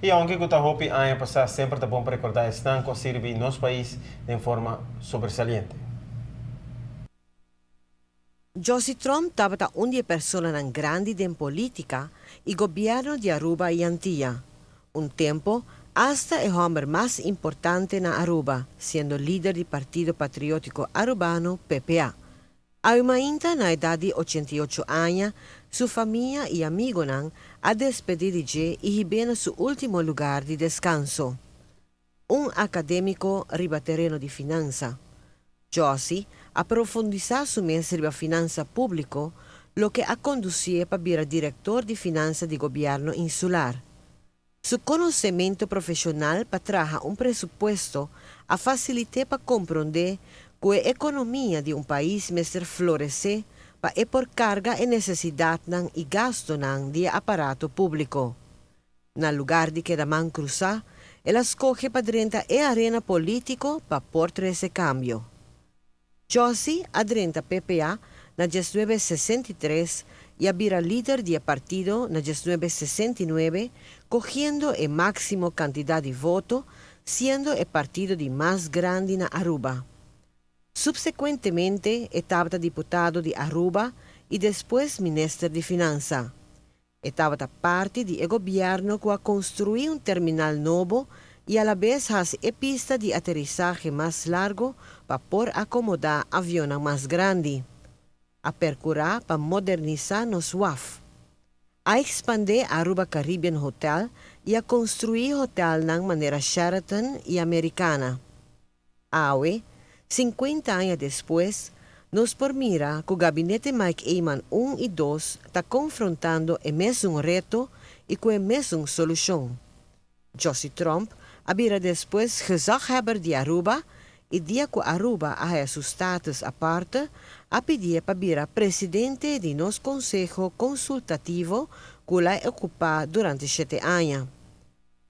E aunque que hopi año pasado sempre tá bom para recordar estanco sirve nos país de forma sobresaliente. Josie Trump estava uma pessoa grande em política e governo de Aruba e Antilla. Tempo, hasta el hombre más importante na Aruba, sendo líder do Partido Patriótico Arubano, PPA. Ainda na idade de 88 anos, sua família e amigos a despedir de e bem seu último lugar de descanso. Acadêmico ribaterreno de finança. Josie aprofundizar seu mestre de finança público, lo que a conduzia para virar diretor de finança de governo insular. Su conhecimento profissional para trazer presupuesto a facilitar para compreender que a economia de país mestre florescer para e por carga e necessidade e gasto de aparato público. Na lugar de que da man cruzar, ela escolhe para drenta e arena político para portar esse cambio. Josie adrenta PPA na 1963 e vira líder do partido na 1969, cogiendo a máxima quantidade de votos, sendo o partido de mais grande na Aruba. Subsequentemente, estava diputado de Aruba e depois ministro de Finanças. Estava parte do governo que construiu terminal novo e a la vez has pista de aterrissagem mais largo para por acomodar aviões mais grande. A percurar para modernizar nos WAF. A expandir Aruba Caribbean Hotel e a construir hotel na maneira Sheraton e americana. Awe, 50 anos depois, nos mira que o gabinete Mike Eyman 1 e 2 está confrontando o mesmo reto e com a mesma solução. Josie Trump abira depois gezaghebber de Aruba e dia que Aruba a seu status aparte, a pedir para virar presidente de nosso Conselho Consultativo que la ocupa durante 7 anos.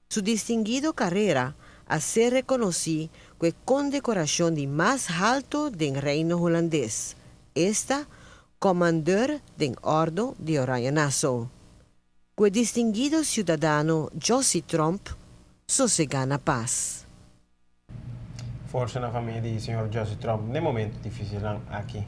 Su distinguido carreira a ser reconhecida com a condecoração de mais alto do Reino Holandês, esta Comandeur den Orde de Oranje Nassau. Com o distinguido cidadão Josie Trump, sossega na paz. Força na família de Sr. Joseph Trump, no momento difícil aqui.